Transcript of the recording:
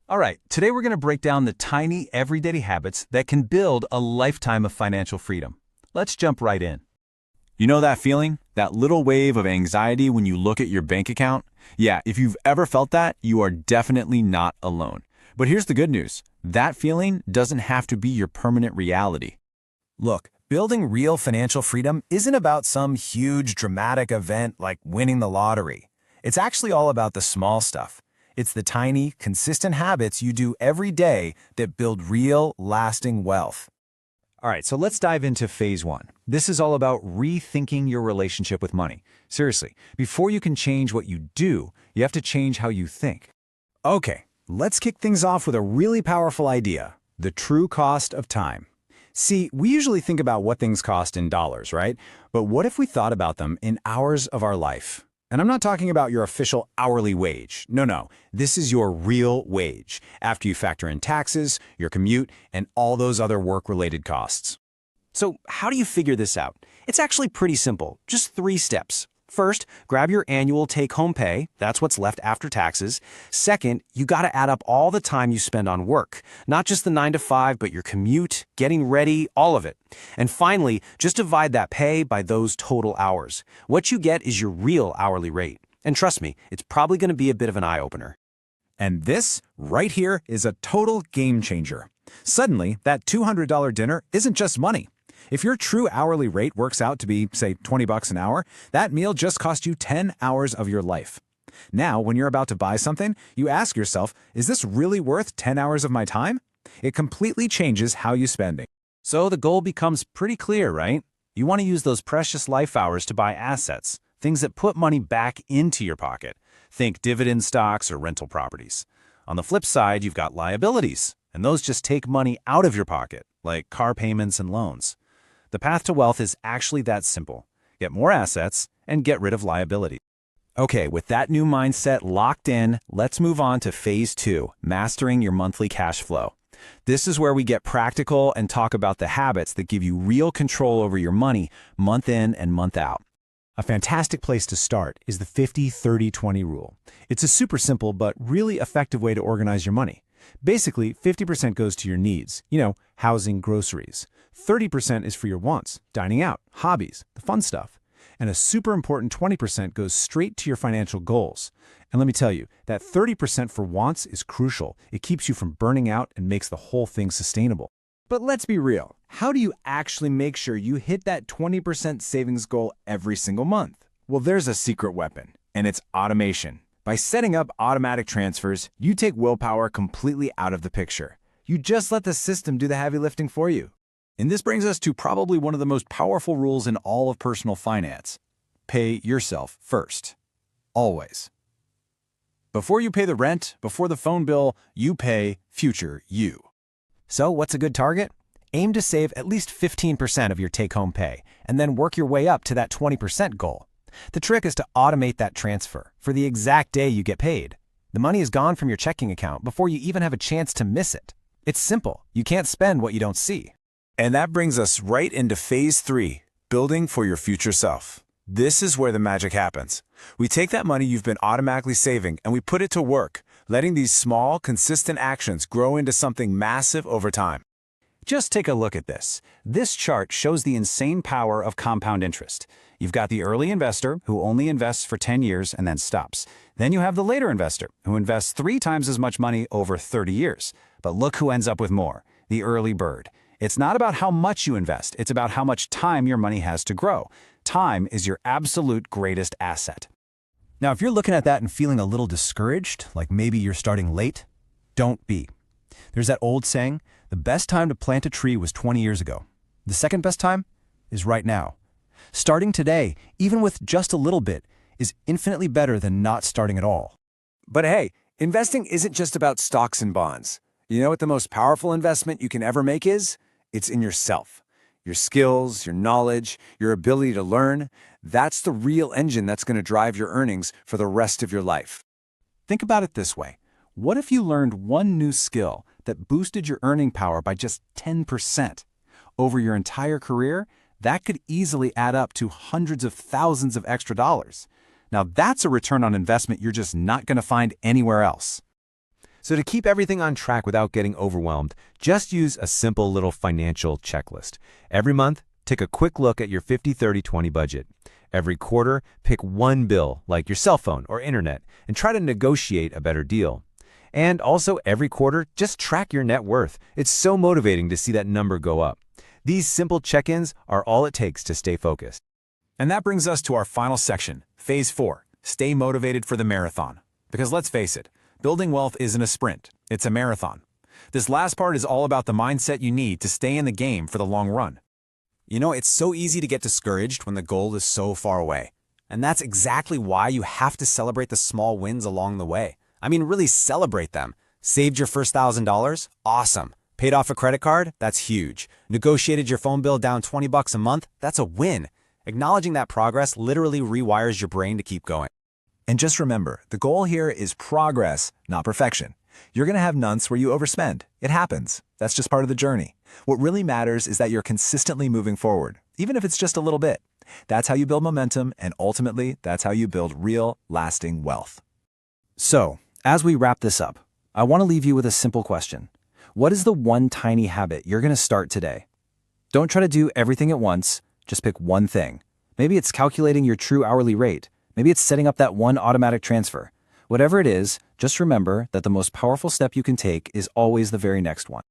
All right, today we're going to break down the tiny, everyday habits that can build a lifetime of financial freedom. Let's jump right in. You know that feeling? That little wave of anxiety when you look at your bank account? Yeah, if you've ever felt that, you are definitely not alone. But here's the good news. That feeling doesn't have to be your permanent reality. Look, building real financial freedom isn't about some huge dramatic event like winning the lottery. It's actually all about the small stuff. It's the tiny, consistent habits you do every day that build real, lasting wealth. All right, so let's dive into phase one. This is all about rethinking your relationship with money. Seriously, before you can change what you do, you have to change how you think. Okay, let's kick things off with a really powerful idea: the true cost of time. See, we usually think about what things cost in dollars, right? But what if we thought about them in hours of our life? And I'm not talking about your official hourly wage. No. This is your real wage, after you factor in taxes, your commute, and all those other work-related costs. So how do you figure this out? It's actually pretty simple, just 3 steps. First, grab your annual take-home pay. That's what's left after taxes. Second, you got to add up all the time you spend on work. Not just the 9 to 5, but your commute, getting ready, all of it. And finally, just divide that pay by those total hours. What you get is your real hourly rate. And trust me, it's probably going to be a bit of an eye-opener. And this, right here, is a total game changer. Suddenly, that $200 dinner isn't just money. If your true hourly rate works out to be, say, $20 an hour, that meal just cost you 10 hours of your life. Now, when you're about to buy something, you ask yourself, is this really worth 10 hours of my time? It completely changes how you spend. So the goal becomes pretty clear, right? You want to use those precious life hours to buy assets, things that put money back into your pocket. Think dividend stocks or rental properties. On the flip side, you've got liabilities, and those just take money out of your pocket, like car payments and loans. The path to wealth is actually that simple. Get more assets and get rid of liability. Okay, with that new mindset locked in, let's move on to phase 2, mastering your monthly cash flow. This is where we get practical and talk about the habits that give you real control over your money month in and month out. A fantastic place to start is the 50-30-20 rule. It's a super simple but really effective way to organize your money. Basically, 50% goes to your needs, housing, groceries. 30% is for your wants, dining out, hobbies, the fun stuff. And a super important 20% goes straight to your financial goals. And let me tell you, that 30% for wants is crucial. It keeps you from burning out and makes the whole thing sustainable. But let's be real. How do you actually make sure you hit that 20% savings goal every single month? Well, there's a secret weapon, and it's automation. By setting up automatic transfers, you take willpower completely out of the picture. You just let the system do the heavy lifting for you. And this brings us to probably one of the most powerful rules in all of personal finance. Pay yourself first. Always. Before you pay the rent, before the phone bill, you pay future you. So what's a good target? Aim to save at least 15% of your take-home pay, and then work your way up to that 20% goal. The trick is to automate that transfer for the exact day you get paid. The money is gone from your checking account before you even have a chance to miss it. It's simple. You can't spend what you don't see. And that brings us right into phase 3, building for your future self. This is where the magic happens. We take that money you've been automatically saving and we put it to work, letting these small, consistent actions grow into something massive over time. Just take a look at this. This chart shows the insane power of compound interest. You've got the early investor who only invests for 10 years and then stops. Then you have the later investor who invests 3 times as much money over 30 years. But look who ends up with more, the early bird. It's not about how much you invest, it's about how much time your money has to grow. Time is your absolute greatest asset. Now, if you're looking at that and feeling a little discouraged, like maybe you're starting late, don't be. There's that old saying, the best time to plant a tree was 20 years ago. The second best time is right now. Starting today, even with just a little bit, is infinitely better than not starting at all. But hey, investing isn't just about stocks and bonds. You know what the most powerful investment you can ever make is? It's in yourself. Your skills, your knowledge, your ability to learn, that's the real engine that's going to drive your earnings for the rest of your life. Think about it this way. What if you learned one new skill that boosted your earning power by just 10%? Over your entire career, that could easily add up to hundreds of thousands of extra dollars. Now that's a return on investment you're just not going to find anywhere else. So to keep everything on track without getting overwhelmed, just use a simple little financial checklist. Every month, take a quick look at your 50-30-20 budget. Every quarter, pick one bill, like your cell phone or internet, and try to negotiate a better deal. And also, every quarter, just track your net worth. It's so motivating to see that number go up. These simple check-ins are all it takes to stay focused. And that brings us to our final section, Phase 4, Stay Motivated for the Marathon. Because let's face it, building wealth isn't a sprint, it's a marathon. This last part is all about the mindset you need to stay in the game for the long run. You know, it's so easy to get discouraged when the goal is so far away. And that's exactly why you have to celebrate the small wins along the way. I mean, really celebrate them. Saved your first $1,000? Awesome. Paid off a credit card? That's huge. Negotiated your phone bill down $20 a month? That's a win. Acknowledging that progress literally rewires your brain to keep going. And just remember, the goal here is progress, not perfection. You're going to have months where you overspend. It happens. That's just part of the journey. What really matters is that you're consistently moving forward, even if it's just a little bit. That's how you build momentum, and ultimately, that's how you build real, lasting wealth. So, as we wrap this up, I want to leave you with a simple question. What is the one tiny habit you're going to start today? Don't try to do everything at once. Just pick one thing. Maybe it's calculating your true hourly rate. Maybe it's setting up that one automatic transfer. Whatever it is, just remember that the most powerful step you can take is always the very next one.